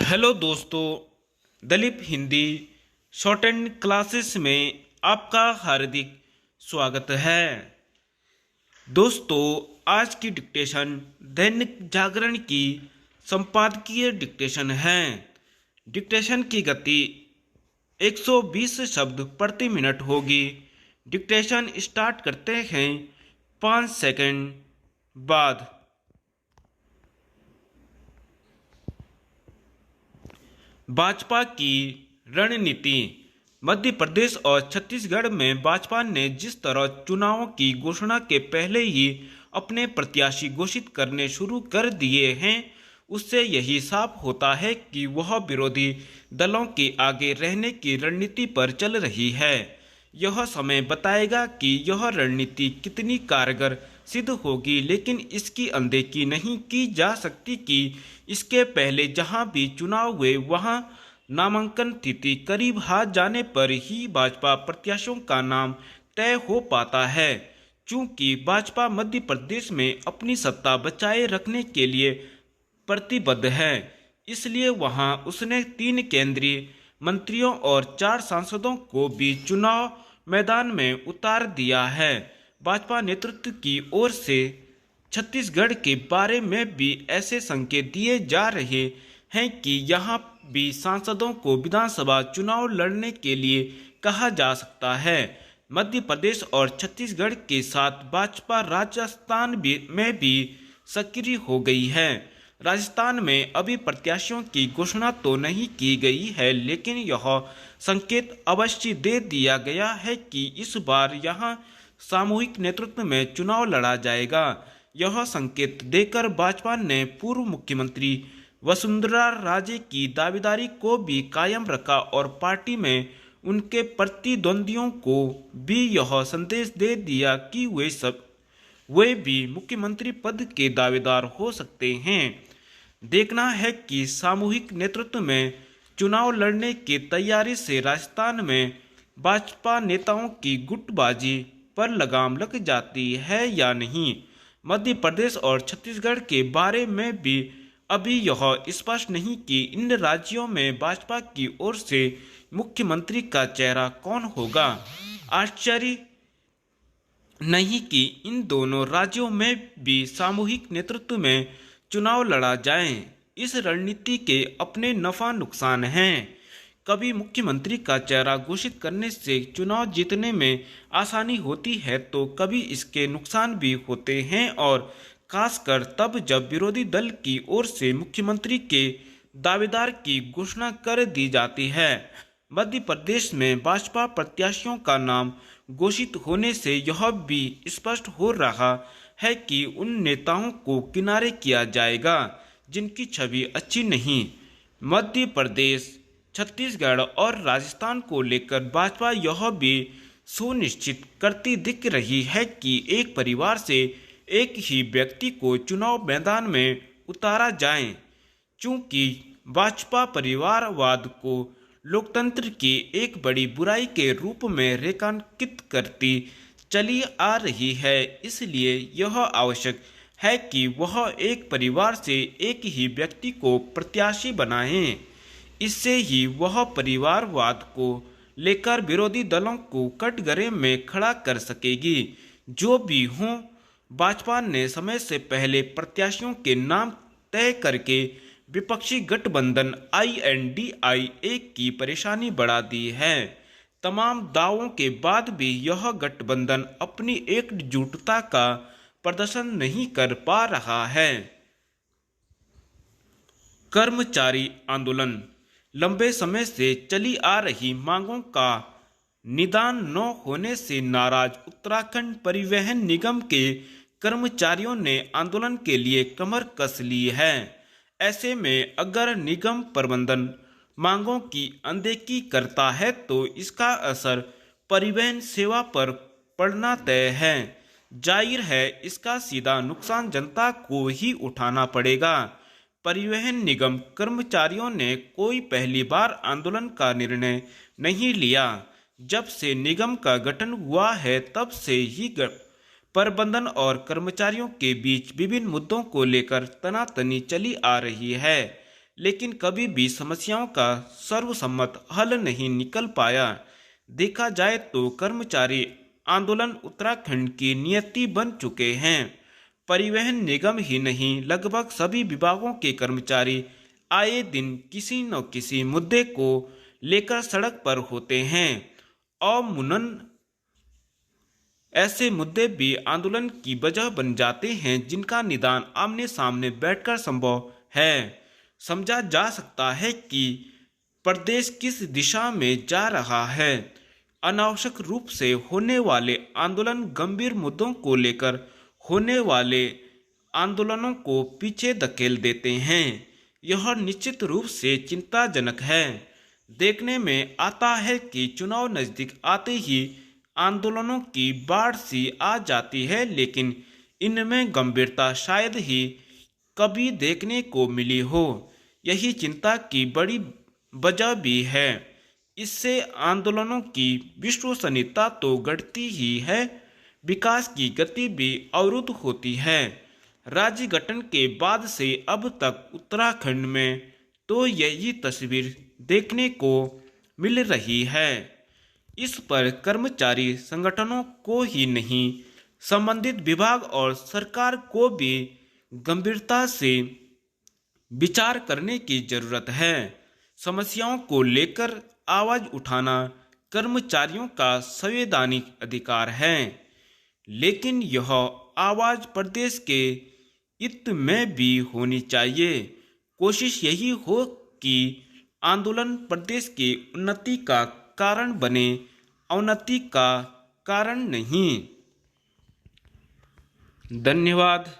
Hello दोस्तों, Dalip Hindi shorthand classes में आपका हार्दिक स्वागत है। दोस्तों, आज की डिक्टेशन दैनिक जागरण की संपादकीय डिक्टेशन है। डिक्टेशन की गति 120 शब्द प्रति मिनट होगी। डिक्टेशन स्टार्ट करते हैं 5 सेकंड बाद। भाजपा की रणनीति। मध्य प्रदेश और छत्तीसगढ़ में भाजपा ने जिस तरह चुनावों की घोषणा के पहले ही अपने प्रत्याशी घोषित करने शुरू कर दिए हैं, उससे यही साफ होता है कि वह विरोधी दलों के आगे रहने की रणनीति पर चल रही है। यह समय बताएगा कि यह रणनीति कितनी कारगर सिद्ध होगी, लेकिन इसकी अनदेखी नहीं की जा सकती कि इसके पहले जहां भी चुनाव हुए वहां नामांकन तिथि करीब हाथ जाने पर ही भाजपा प्रत्याशियों का नाम तय हो पाता है। चूंकि भाजपा मध्य प्रदेश में अपनी सत्ता बचाए रखने के लिए प्रतिबद्ध है, इसलिए वहां उसने 3 केंद्रीय मंत्रियों और 4 सांसदों को भी चुनाव मैदान में उतार दिया है। भाजपा नेतृत्व की ओर से छत्तीसगढ़ के बारे में भी ऐसे संकेत दिए जा रहे हैं कि यहां भी सांसदों को विधानसभा चुनाव लड़ने के लिए कहा जा सकता है। मध्य प्रदेश और छत्तीसगढ़ के साथ भाजपा राजस्थान में भी सक्रिय हो गई है। राजस्थान में अभी प्रत्याशियों की घोषणा तो नहीं की गई है, लेकिन यह संकेत अवश्य दे दिया गया है कि इस बार यहां सामूहिक नेतृत्व में चुनाव लड़ा जाएगा। यह संकेत देकर भाजपा ने पूर्व मुख्यमंत्री वसुंधरा राजे की दावेदारी को भी कायम रखा और पार्टी में उनके प्रतिद्वंदियों को भी यह संदेश दे दिया कि वे भी मुख्यमंत्री पद के दावेदार हो सकते हैं। देखना है कि सामूहिक नेतृत्व में चुनाव लड़ने की तैयारी से राजस्थान में भाजपा नेताओं की गुटबाजी पर लगाम लग जाती है या नहीं। मध्य प्रदेश और छत्तीसगढ़ के बारे में भी अभी यह स्पष्ट नहीं कि इन राज्यों में भाजपा की ओर से मुख्यमंत्री का चेहरा कौन होगा। आश्चर्य नहीं कि इन दोनों राज्यों में भी सामूहिक नेतृत्व में चुनाव लड़ा जाए। इस रणनीति के अपने नफा नुकसान हैं। कभी मुख्यमंत्री का चेहरा घोषित करने से चुनाव जीतने में आसानी होती है, तो कभी इसके नुकसान भी होते हैं, और खासकर तब जब विरोधी दल की ओर से मुख्यमंत्री के दावेदार की घोषणा कर दी जाती है। मध्य प्रदेश में भाजपा प्रत्याशियों का नाम घोषित होने से यह भी स्पष्ट हो रहा है कि उन नेताओं को किनारे किया जाएगा जिनकी छवि अच्छी नहीं। मध्य प्रदेश, छत्तीसगढ़ और राजस्थान को लेकर भाजपा यह भी सुनिश्चित करती दिख रही है कि एक परिवार से एक ही व्यक्ति को चुनाव मैदान में उतारा जाए। चूंकि भाजपा परिवारवाद को लोकतंत्र की एक बड़ी बुराई के रूप में रेखांकित करती चली आ रही है, इसलिए यह आवश्यक है कि वह एक परिवार से एक ही व्यक्ति को प्रत्याशी बनाए। इससे ही वह परिवारवाद को लेकर विरोधी दलों को कटघरे में खड़ा कर सकेगी। जो भी हो, भाजपा ने समय से पहले प्रत्याशियों के नाम तय करके विपक्षी गठबंधन INDIA की परेशानी बढ़ा दी है। तमाम दावों के बाद भी यह गठबंधन अपनी एकजुटता का प्रदर्शन नहीं कर पा रहा है। कर्मचारी आंदोलन। लंबे समय से चली आ रही मांगों का निदान न होने से नाराज उत्तराखंड परिवहन निगम के कर्मचारियों ने आंदोलन के लिए कमर कस ली है। ऐसे में अगर निगम प्रबंधन मांगों की अनदेखी करता है तो इसका असर परिवहन सेवा पर पड़ना तय है। जाहिर है, इसका सीधा नुकसान जनता को ही उठाना पड़ेगा। परिवहन निगम कर्मचारियों ने कोई पहली बार आंदोलन का निर्णय नहीं लिया। जब से निगम का गठन हुआ है, तब से ही प्रबंधन और कर्मचारियों के बीच विभिन्न मुद्दों को लेकर तनातनी चली आ रही है। लेकिन कभी भी समस्याओं का सर्वसम्मत हल नहीं निकल पाया। देखा जाए तो कर्मचारी आंदोलन उत्तराखंड की नियति बन चुके हैं। परिवहन निगम ही नहीं, लगभग सभी विभागों के कर्मचारी आए दिन किसी न किसी मुद्दे को लेकर सड़क पर होते हैं। अमूमन ऐसे मुद्दे भी आंदोलन की वजह बन जाते हैं जिनका निदान आमने सामने बैठकर संभव है। समझा जा सकता है कि प्रदेश किस दिशा में जा रहा है। अनावश्यक रूप से होने वाले आंदोलन गंभीर मुद्दों को लेकर होने वाले आंदोलनों को पीछे धकेल देते हैं। यह निश्चित रूप से चिंताजनक है। देखने में आता है कि चुनाव नजदीक आते ही आंदोलनों की बाढ़ सी आ जाती है, लेकिन इनमें गंभीरता शायद ही कभी देखने को मिली हो। यही चिंता की बड़ी वजह भी है। इससे आंदोलनों की विश्वसनीयता तो घटती ही है, विकास की गति भी अवरुद्ध होती है। राज्य गठन के बाद से अब तक उत्तराखंड में तो यही तस्वीर देखने को मिल रही है। इस पर कर्मचारी संगठनों को ही नहीं, संबंधित विभाग और सरकार को भी गंभीरता से विचार करने की जरूरत है। समस्याओं को लेकर आवाज उठाना कर्मचारियों का संवैधानिक अधिकार है, लेकिन यह आवाज प्रदेश के हित में भी होनी चाहिए। कोशिश यही हो कि आंदोलन प्रदेश की उन्नति का कारण बने, अवनति का कारण नहीं। धन्यवाद।